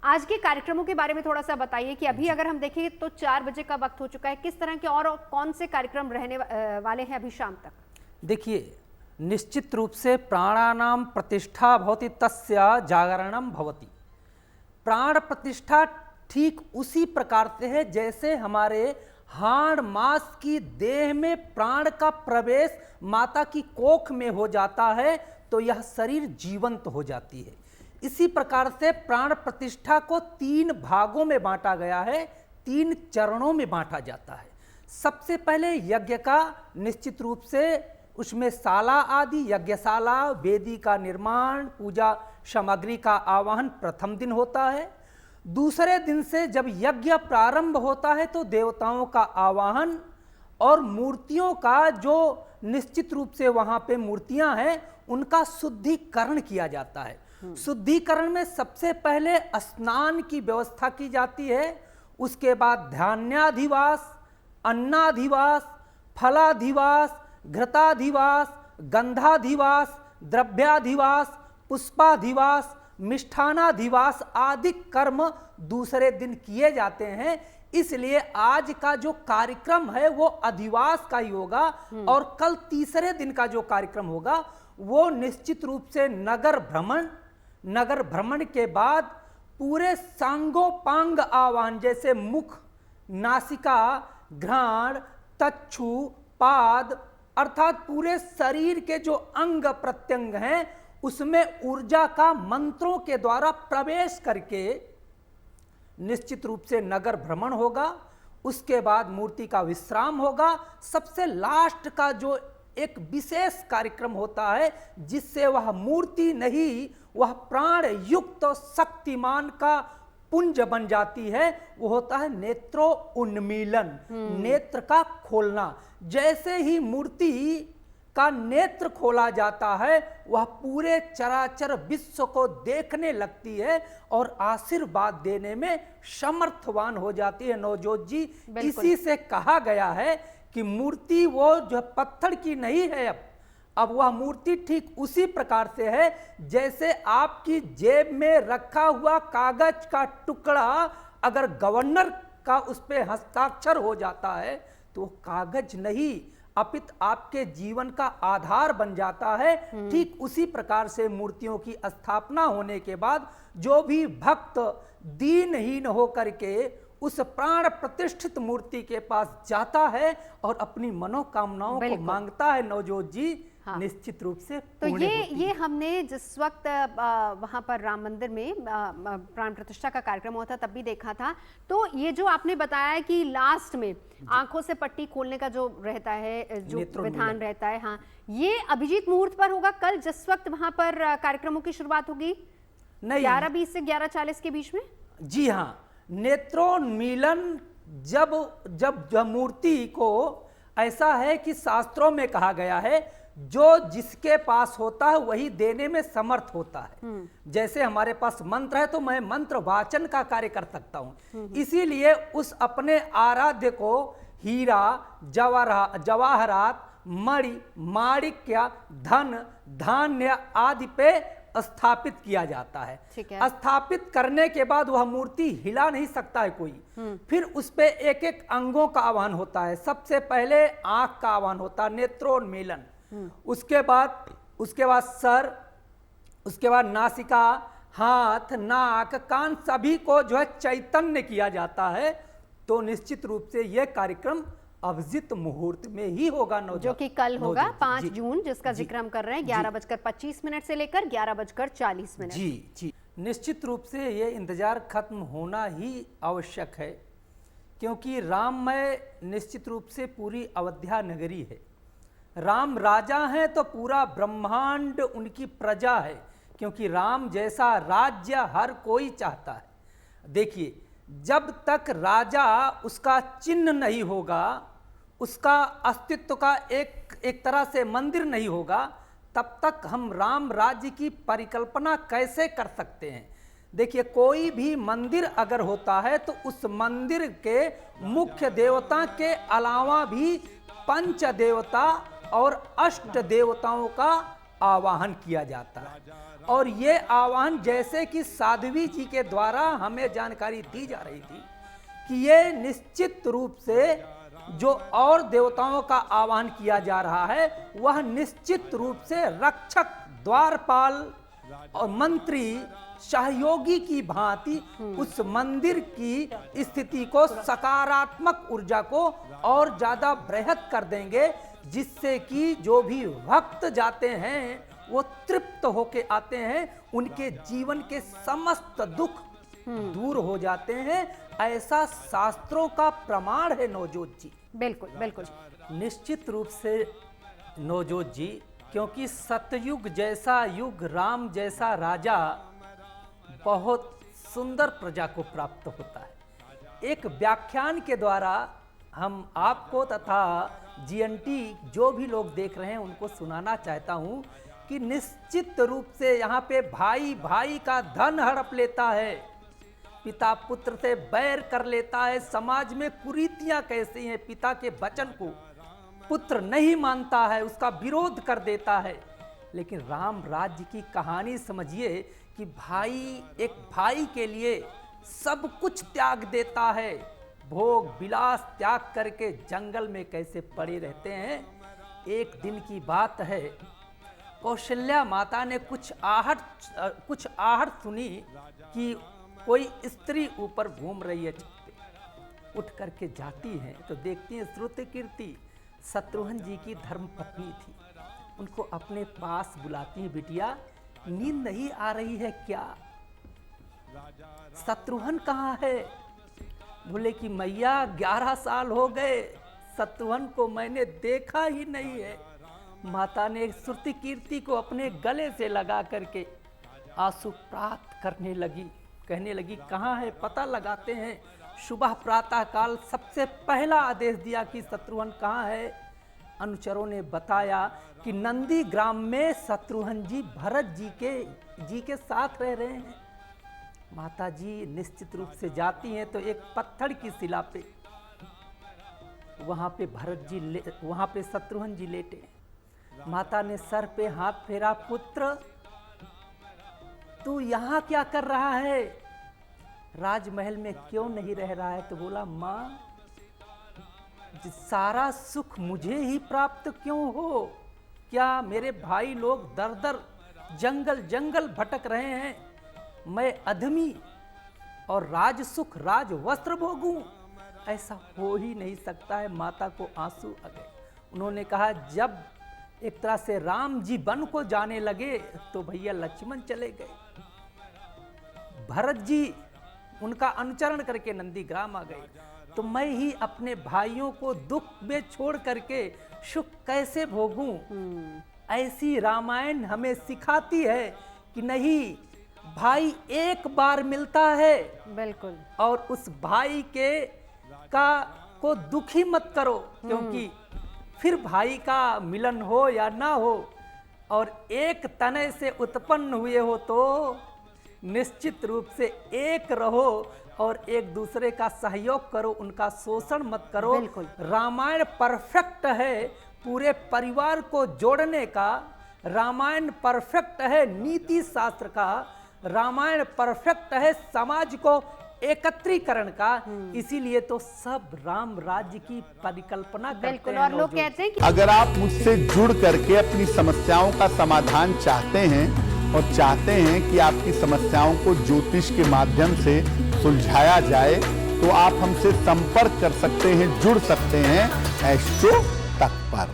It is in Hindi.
आज के कार्यक्रमों के बारे में थोड़ा सा बताइए कि अभी अगर हम देखें तो 4 बजे का वक्त हो चुका है, किस तरह के और कौन से कार्यक्रम रहने वाले हैं अभी शाम तक? देखिए, निश्चित रूप से प्राणानाम प्रतिष्ठा भवति तस्य जागरणम भवति। प्राण प्रतिष्ठा ठीक उसी प्रकार से है जैसे हमारे हाड़ मास की देह में प्राण का प्रवेश माता की कोख में हो जाता है तो यह शरीर जीवंत हो जाती है। इसी प्रकार से प्राण प्रतिष्ठा को 3 भागों में बांटा गया है, 3 चरणों में बांटा जाता है। सबसे पहले यज्ञ का निश्चित रूप से उसमें शाला आदि यज्ञशाला वेदी का निर्माण पूजा सामग्री का आवाहन प्रथम दिन होता है। दूसरे दिन से जब यज्ञ प्रारंभ होता है तो देवताओं का आवाहन और मूर्तियों का जो निश्चित रूप से वहां पे मूर्तियां हैं उनका शुद्धिकरण किया जाता है। शुद्धिकरण में सबसे पहले स्नान की व्यवस्था की जाती है, उसके बाद ध्यानाधिवास, अन्नाधिवास, फलाधिवास, घृताधिवास, गंधाधिवास, द्रव्याधिवास, पुष्पाधिवास, मिष्ठानाधिवास आदि कर्म दूसरे दिन किए जाते हैं। इसलिए आज का जो कार्यक्रम है वो अधिवास का ही होगा और कल तीसरे दिन का जो कार्यक्रम होगा वो निश्चित रूप से नगर भ्रमण। नगर भ्रमण के बाद पूरे सांगोपांग आवाहन जैसे मुख, नासिका, घ्राण, तच्छु, पाद अर्थात पूरे शरीर के जो अंग प्रत्यंग हैं उसमें ऊर्जा का मंत्रों के द्वारा प्रवेश करके निश्चित रूप से नगर भ्रमण होगा। उसके बाद मूर्ति का विश्राम होगा। सबसे लास्ट का जो एक विशेष कार्यक्रम होता है जिससे वह मूर्ति नहीं वह प्राण युक्त शक्तिमान का पुंज बन जाती है, वो होता है नेत्रो उन्मीलन, नेत्र का खोलना। जैसे ही मूर्ति का नेत्र खोला जाता है वह पूरे चराचर विश्व को देखने लगती है और आशीर्वाद देने में समर्थवान हो जाती है। नवजोत जी, इसी से कहा गया है कि मूर्ति वो जो पत्थर की नहीं है, अब वह मूर्ति ठीक उसी प्रकार से है जैसे आपकी जेब में रखा हुआ कागज का टुकड़ा अगर गवर्नर का उस पर हस्ताक्षर हो जाता है तो कागज नहीं अपित आपके जीवन का आधार बन जाता है। ठीक उसी प्रकार से मूर्तियों की स्थापना होने के बाद जो भी भक्त दीनहीन होकर के उस प्राण प्रतिष्ठित मूर्ति के पास जाता है और अपनी मनोकामनाओं को मांगता है नवजोत जी, हाँ। निश्चित रूप से तो ये हमने जिस वक्त वहां पर राम मंदिर में प्राण प्रतिष्ठा का कार्यक्रम हुआ था तब भी देखा था। तो ये जो आपने बताया कि लास्ट में आंखों से पट्टी खोलने का जो रहता है, जो विधान रहता है, हाँ, ये अभिजीत मुहूर्त पर होगा कल जिस वक्त वहां पर कार्यक्रमों की शुरुआत होगी 11:20 से 11:40 के बीच में? जी हाँ, नेत्रोन्मीलन जब मूर्ति को ऐसा है कि शास्त्रों में कहा गया है जो जिसके पास होता है वही देने में समर्थ होता है। जैसे हमारे पास मंत्र है तो मैं मंत्र वाचन का कार्य कर सकता हूं, इसीलिए उस अपने आराध्य को हीरा, जवाहरात, मणि, माणिक्य, धन, धान्य आदि पे स्थापित किया जाता है। स्थापित करने के बाद वह मूर्ति हिला नहीं सकता है कोई। फिर उस पे एक एक अंगों का आह्वान होता है। सबसे पहले आंख का आह्वान होता है, नेत्रोन्मीलन। उसके बाद सर, उसके बाद नासिका, हाथ, नाक, कान सभी को जो है चैतन्य किया जाता है। तो निश्चित रूप से यह कार्यक्रम अभिजीत मुहूर्त में ही होगा, जो कि कल होगा 5 जून, जिसका जिक्र हम कर रहे हैं 11:25 से लेकर 11:40। जी, निश्चित रूप से ये इंतजार खत्म होना ही आवश्यक है क्योंकि राममय निश्चित रूप से पूरी अयोध्या नगरी है। राम राजा हैं तो पूरा ब्रह्मांड उनकी प्रजा है, क्योंकि राम जैसा राज्य हर कोई चाहता है। देखिए, जब तक राजा उसका चिन्ह नहीं होगा, उसका अस्तित्व का एक तरह से मंदिर नहीं होगा, तब तक हम राम राज्य की परिकल्पना कैसे कर सकते हैं। देखिए, कोई भी मंदिर अगर होता है तो उस मंदिर के मुख्य देवता के अलावा भी पंच देवता और अष्ट देवताओं का आवाहन किया जाता है। और ये आवाहन जैसे कि साध्वी जी के द्वारा हमें जानकारी दी जा रही थी कि ये निश्चित रूप से जो और देवताओं का आवाहन किया जा रहा है वह निश्चित रूप से रक्षक, द्वारपाल और मंत्री, सहयोगी की भांति उस मंदिर की स्थिति को, सकारात्मक ऊर्जा को और ज्यादा बृहद कर देंगे, जिससे कि जो भी भक्त जाते हैं वो तृप्त होके आते हैं, उनके जीवन के समस्त दुख दूर हो जाते हैं। ऐसा शास्त्रों का प्रमाण है नवजोत जी। बिल्कुल बिल्कुल। निश्चित रूप से नवजोत जी, क्योंकि सतयुग जैसा युग, राम जैसा राजा बहुत सुंदर प्रजा को प्राप्त होता है। एक व्याख्यान के द्वारा हम आपको तथा जीएनटी जो भी लोग देख रहे हैं उनको सुनाना चाहता हूं कि निश्चित रूप से यहाँ पे भाई भाई का धन हड़प लेता है, पिता पुत्र से बैर कर लेता है, समाज में कुरीतियां कैसी हैं, पिता के वचन को पुत्र नहीं मानता है, उसका विरोध कर देता है। लेकिन राम राज्य की कहानी समझिए कि भाई एक भाई के लिए सब कुछ त्याग देता है, भोग विलास त्याग करके जंगल में कैसे पड़े रहते हैं। एक दिन की बात है, कौशल्या माता ने कुछ आहट सुनी कि कोई स्त्री ऊपर घूम रही है छत पे। उठ करके जाती है तो देखती है श्रुतकीर्ति शत्रुघ्न जी की धर्म पत्नी थी। उनको अपने पास बुलाती है, बिटिया नींद नहीं आ रही है क्या? शत्रुघ्न कहाँ है? बोले कि मैया 11 साल हो गए, शत्रुघ्न को मैंने देखा ही नहीं है। माता ने श्रुतकीर्ति को अपने गले से लगा करके आंसू प्राप्त करने लगी, कहने लगी कहाँ है, पता लगाते हैं। सुबह प्रातः काल सबसे पहला आदेश दिया कि शत्रुघ्न कहाँ है। अनुचरों ने बताया कि नंदी ग्राम में शत्रुघ्न जी भरत जी के साथ रह रहे हैं। माता जी निश्चित रूप से जाती हैं तो एक पत्थर की शिला पे वहां पे शत्रुघ्न जी लेटे। माता ने सर पे हाथ फेरा, पुत्र तू यहाँ क्या कर रहा है, राजमहल में क्यों नहीं रह रहा है? तो बोला माँ सारा सुख मुझे ही प्राप्त क्यों हो? क्या मेरे भाई लोग दर दर जंगल जंगल भटक रहे हैं, मैं अधमी और राज सुख राज वस्त्र भोगूं? ऐसा हो ही नहीं सकता है। माता को आंसू आ गए। उन्होंने कहा जब एक तरह से राम जी वन को जाने लगे तो भैया लक्ष्मण चले गए, भरत जी उनका अनुचरण करके नंदीग्राम आ गए, तो मैं ही अपने भाइयों को दुख में छोड़ करके सुख कैसे भोगूं? ऐसी रामायण हमें सिखाती है कि नहीं, भाई एक बार मिलता है, बिल्कुल, और उस भाई को दुखी मत करो, क्योंकि फिर भाई का मिलन हो या ना हो और एक तने से उत्पन्न हुए हो तो निश्चित रूप से एक रहो और एक दूसरे का सहयोग करो, उनका शोषण मत करो। रामायण परफेक्ट है पूरे परिवार को जोड़ने का, रामायण परफेक्ट है नीति शास्त्र का, रामायण परफेक्ट है समाज को एकत्रीकरण का। इसीलिए तो सब राम राज्य की परिकल्पना करते हैं। और लोग कहते हैं कि अगर आप मुझसे जुड़ करके अपनी समस्याओं का समाधान चाहते हैं और चाहते हैं कि आपकी समस्याओं को ज्योतिष के माध्यम से सुलझाया जाए, तो आप हमसे संपर्क कर सकते हैं, जुड़ सकते हैं एस्ट्रो तक पर।